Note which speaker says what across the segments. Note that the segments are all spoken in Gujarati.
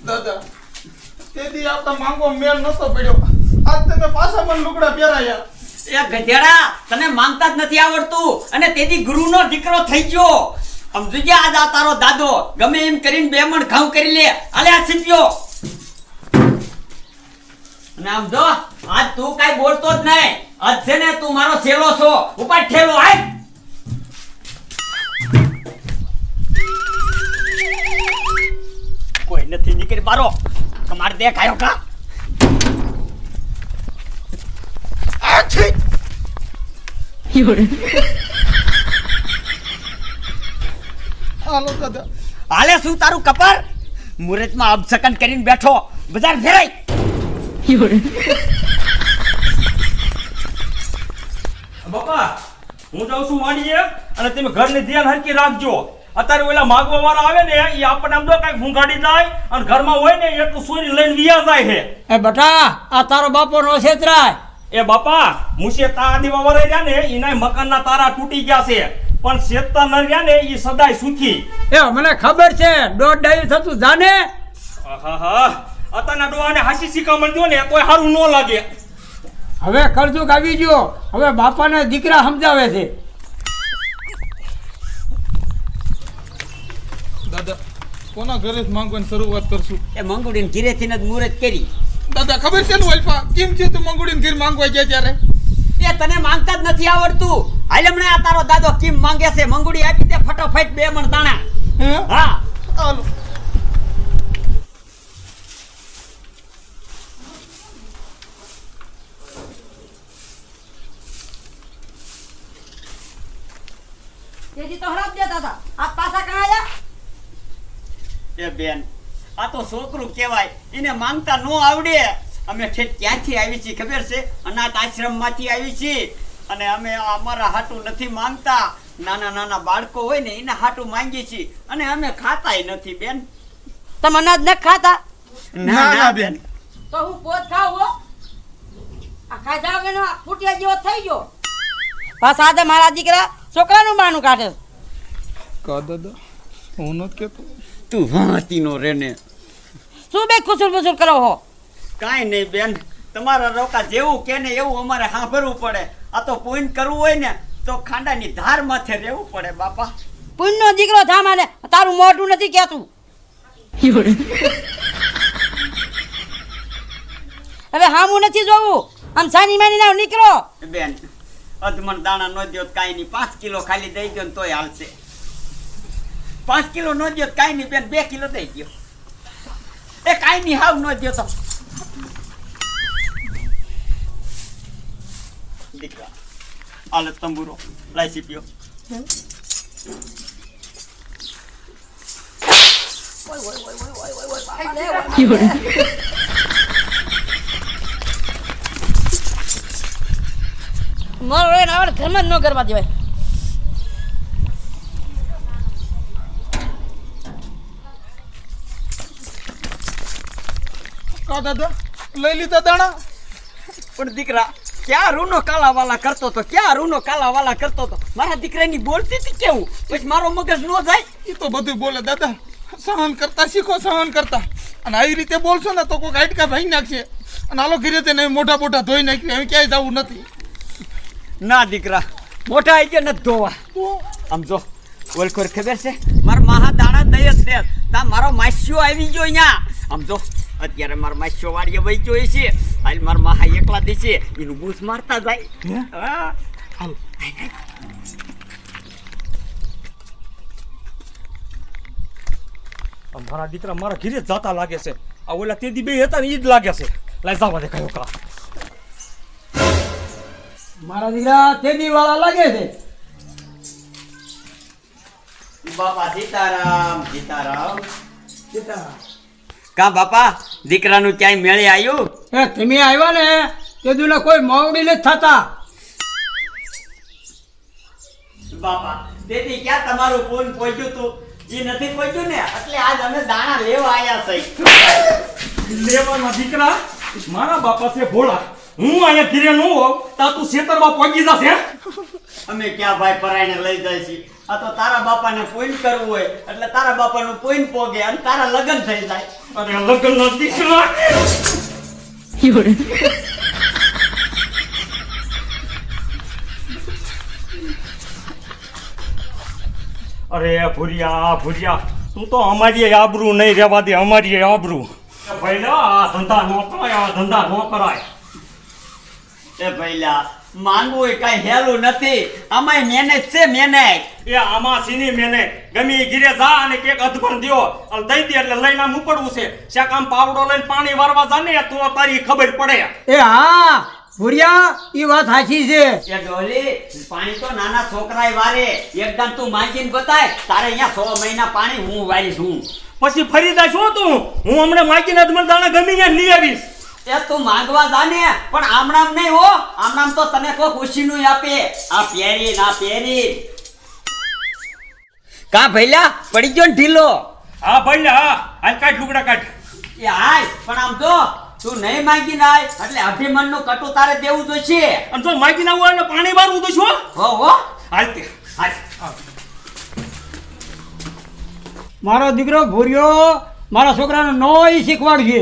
Speaker 1: દાદા તેથી આપણા માંગો મેળ નતો પડ્યો. આજ તમે પાછા મને લુગડા પહેરાયા.
Speaker 2: એ ગધેડા તને માંગતા જ નથી આવડતું અને તેથી ગુરુનો દીકરો થઈ ગયો. સમજી આજ આ તારો દાદો ગમે એમ કરીને બે મણ ઘઉં કરી લે. આલે આ સીપ્યો. અને આમ જો આજ તું કાઈ બોલતો જ નહીં. આજ છે ને તું મારો સેલો છો. ઉપાડ ઠેલો આય. કોઈ નથી નીકળી મારો. તમારે દેખાયો કા?
Speaker 1: આ છે હાલો દાદા.
Speaker 2: હાલે શું તારું કપાર? મુહૂર્તમાં અબસકન કરીને બેઠો. બજાર ફેરાય.
Speaker 3: બાપા હું જાઉં છું વાડીએ અને તમે ઘરની ધ્યાન હરકી રાખજો. અત્યારે ઓલા માગવા વાળા આવે ને એ આપણને આમ જો કઈક ભૂંગાડી જાય અને ઘરમાં હોય ને એટલું સોરી લઈને વિયા જાય છે.
Speaker 4: એ બટા આ તારો બાપો નો છેતરાય.
Speaker 3: એ બાપા મુશે તારા વરે રહ્યા ને એના મકાનના તારા તૂટી ગયા છે પણ શેતતા ન રહ્યા ને એ સદાય સુખી.
Speaker 4: એ મને ખબર છે દોઢ ડાયું થતું જાને.
Speaker 3: આહાહા અત્યારના ડોહાને હાસી શીખામણ દો ને તોય સારું ન લાગે.
Speaker 4: હવે કરજુક આવી ગયો. હવે બાપાને દીકરા સમજાવે છે.
Speaker 1: દાદા કોના ઘરે જ માંગવાની શરૂઆત કરશું?
Speaker 2: એ મંગુડીને ઘીરેથી જ મુહૂર્ત કરી.
Speaker 1: દાદા ખબર છે ને વલ્ફા કેમ છે તું મંગુડીને ઘેર માંગવા ગયા ત્યારે?
Speaker 2: એ તને માંગતા જ નથી આવડતું. હાલ હમણાં આ તારો દાદો કેમ માંગે છે. મંગુડી આપી દે ફટાફટ 2 મણ દાણા.
Speaker 1: હે
Speaker 2: હા
Speaker 1: હાલો.
Speaker 5: તેજી તો હરાબ દેતા હતા. આ પાછા કહાં આયા?
Speaker 2: એ બેન આ તો છોકરું કહેવાય. એને માંગતા નો આવડે. અમે ઠેઠ ક્યાંથી આવી છીએ ખબર છે? અનાથ આશ્રમમાંથી આવી છીએ અને અમે અમારા હાટું નથી માંગતા. નાના નાના બાળકો હોય ને એના હાટું માંગીએ છીએ અને અમે ખાતાય નથી બેન.
Speaker 5: તમે અનાજ ન ખાતા?
Speaker 1: ના ના બેન.
Speaker 5: તો હું પોત ખાવ હો. આ ખાધા વગરનો આ ફૂટિયા જેવો થઈ ગયો. પાછા આ મારા દીકરા છોકરાનું બાનું કાઢે.
Speaker 1: કા દાદા હું નથી કહેતો.
Speaker 2: તું વાંતી નો રેને.
Speaker 5: શું બે કુસુલ બુસુલ કરો હો?
Speaker 2: કાંઈ નહીં બેન. તમારા રોકા જેવું કે ને એવું અમારે સાંભળવું પડે. આ તો પૂન કરવું હોય ને તો ખાંડાની ધાર માથે રહેવું પડે બાપા.
Speaker 5: પુણ્યનો દીકરો થા માને તારું મોઢું નથી કહેતું. હવે હામું નથી જોવું. આમ સાની માની ના નીકળો.
Speaker 2: બેન અધમણ દાણા નો દો કાંઈ નહીં. 5 કિલો ખાલી દઈ દો ને તોય હાલશે. 5 કિલો નો દો કાંઈ નહીં બેન. 2 કિલો દઈ દો. એ કાંઈ નહીં હાવ નો દો તો દીકરા આલે તંબુરો લાઈ સીપ્યો.
Speaker 5: મારો એને આવડે ઘરમાં જ ન કરવા દેવાય.
Speaker 1: કા દાદા લઈ લીધા દાણા?
Speaker 2: પણ દીકરા ક્યાં રૂનો કાલાવાલા કરતો તો? ક્યાં રૂનો કાલાવાલા કરતો તો? મારા દીકરાની બોલતી હતી કેવું? પછી મારો મગજ નો જાય.
Speaker 1: એ તો બધું બોલે દાદા. સહન કરતા શીખો. સહન કરતા. અને આવી રીતે બોલશો ને તો કોઈ ગાઈડકા ભાઈ નાખશે અને આલો ઘીરે તેને મોઢા બોઢા ધોઈ નાખ્યું. એમ ક્યાંય જવું નથી.
Speaker 2: ના દીકરા મોટા આઈ ગયા નથી ધોવા. આમ જો ઓલખોર ખબર છે મારા મહા દાણા દઈ જ દે. તા મારો માસ્યો આવી ગયો અહીંયા. આમ જો અત્યારે મારો માસ્યો વાડીએ વહી ગયો છે. હાલ મારા મહા એકલા દે છે એનું બૂસ મારતા જાય. હા
Speaker 1: હાલ
Speaker 3: મારા દીકરા મારા ઘીરે જાતા લાગે છે. આ ઓલા તેદી બે હતા ને ઈ જ લાગે છે. લાઈ જવા દે કયો કા.
Speaker 4: મારા દીકરા તેદી વાળા લાગે છે.
Speaker 2: બાપા સીતારામ સીતારામ. કા બાપા દીકરાનું ક્યાંય મેળે આવ્યું?
Speaker 4: એ તમે આવ્યા ને તેદુને કોઈ માવડી નથી થતા.
Speaker 2: બાપા તેથી ક્યાં તમારું ફોન પહોંચ્યું તું? એ નથી પહોંચ્યું ને એટલે આજ અમે દાણા લેવા આવ્યા છે.
Speaker 3: લેવાના દીકરા મારા બાપા છે ભોળા. હું અહીંયા ઘીરે ન હોઉં તા તું ખેતરમાં પહોંચી જશે.
Speaker 2: અમે ક્યાં ભાઈ પરાઈને લઈ જાય છે? આ તો તારા બાપાને પૂન કરવું હોય એટલે તારા બાપાનું પૂન પોગે અને તારા લગ્ન થઈ જાય.
Speaker 3: અરે લગ્નનો દીકરો અરે ભૂરિયા તું તો અમારી આબરૂ નહીં રહેવા દે, અમારી આબરૂ. ભાઈ આ ધંધા નો કરાય, આ ધંધા નો કરાય.
Speaker 2: એ ભઈલા માંગવું એ કઈ હેલું નથી, આમાંય મહેનત છે મહેનત.
Speaker 3: એ આમાં સીની મેને ગમે ઈ ગીરે જા અને કેક અધપણ દ્યો અને દઈ દે એટલે લઈને આમ ઉપડવું છે. શાક આમ પાવડો લઈને પાણી વારવા જા ને તો તારી ખબર પડે.
Speaker 4: એ હા ભૂરિયા ઈ વાત સાચી છે.
Speaker 2: એ ડોલી પાણી તો નાના છોકરાય વારે, એકદમ તું માંગીને બતાય તારે અહીંયા 100 મહિના પાણી હું વારીશ હું.
Speaker 3: પછી ફરી જા છો તું, હું હમણાં માગીને અધમણ દાણા ગમે ત્યાં લઈ આવીશ.
Speaker 2: એ તું માંગવા જાને પણ આમણામ નહીં હો, આમણામ તો તને કોઈ ખુશીનું આપે. આ પહેરી ના પહેરી કા ભઈલા પડી ગયો ને ઢીલો.
Speaker 3: હા ભાઈ હા, હાલ કાઢ લુગડા કાઢ.
Speaker 2: એ હાય પણ આમ જો તું નહીં માંગીને આય એટલે અભિમનનું કટુ તારે દેવું જોઈશે.
Speaker 3: અને જો માગીને આવું એટલે પાણી વારવું તો શું?
Speaker 2: હો હો
Speaker 3: હાલ તે
Speaker 2: હાય.
Speaker 4: મારો દીકરો ભૂરિયો મારા છોકરાને નોય શીખવાડશે.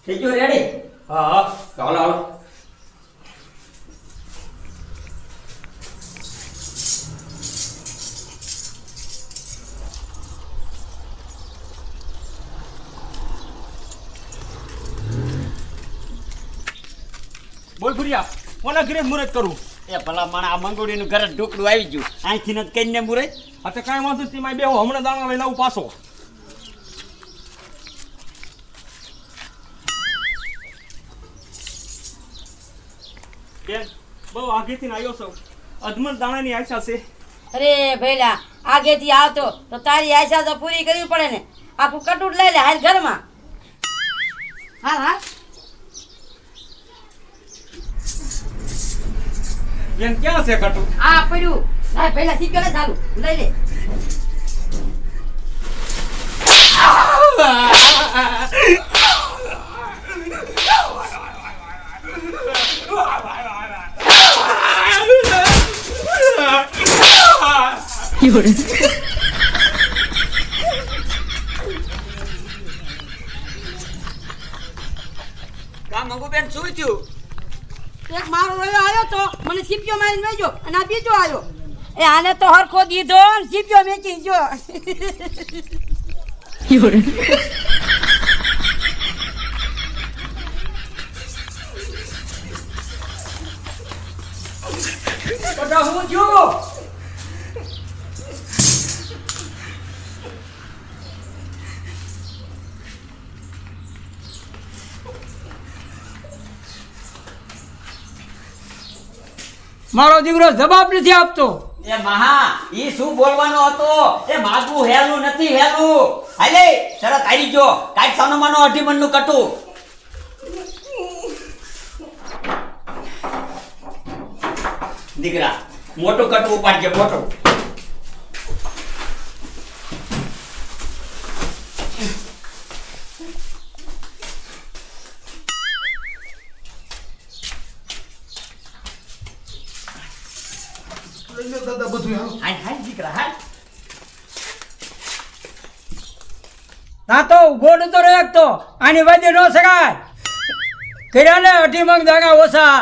Speaker 2: થઈ ગયો રેડી?
Speaker 3: હા હા હાલો હાલો. બોલ ભૂરિયા, કોના ઘરે મુરત કરું?
Speaker 2: એ ભલા માણા આ મંગોડીનું ઘરે ઢોકળું આવી ગયું, અહીંથી ન કઈને મુરત.
Speaker 3: આ તો કાંઈ વાંધો નહીં, બેહો હમણાં દાણા લઈને આવું પાછો. બેન બહુ આગેથી આવ્યો છો, અધમણ દાણાની આશા છે.
Speaker 5: અરે ભઈલા આગેથી આવતો તો તારી આશા તો પૂરી કરવી પડે ને. આખું કટુટ લઈ લે હાલ ઘરમાં. હાલ હાલ
Speaker 3: બેન ક્યાં છે કટુ?
Speaker 5: આ પડ્યું લાય પહેલા શીખ્યો ને ચાલુ લઈ લે.
Speaker 2: કા મંગુ બેન શું થયું?
Speaker 5: એક મારો રહ્યો આવ્યો તો મને સીપ્યો મારીને વેજો અને આ બીજો આવ્યો. એ આને તો હરખો દીધો ને સીપ્યો મેકી જો.
Speaker 4: બધા હું છું. મારો દીકરો જવાબ નથી આપતો.
Speaker 2: એ મહા ઈ શું બોલવાનો હતો? એ માગવું હેલું નથી હેલું. હાલે શરત આવી ગયો, કાઈ સાનો માનો અઢીમણનું કટુ. દીકરા મોટું કટુ ઉપાડજે મોટું.
Speaker 1: લઈ લો દાદા બધું હાલો.
Speaker 2: હાય હાય દીકરા હાય.
Speaker 4: ના તો ઉભો નતો રહ્યો તો આની વાજે ન શકાય. કર્યા ને 18 મણ દાણા ઓછા.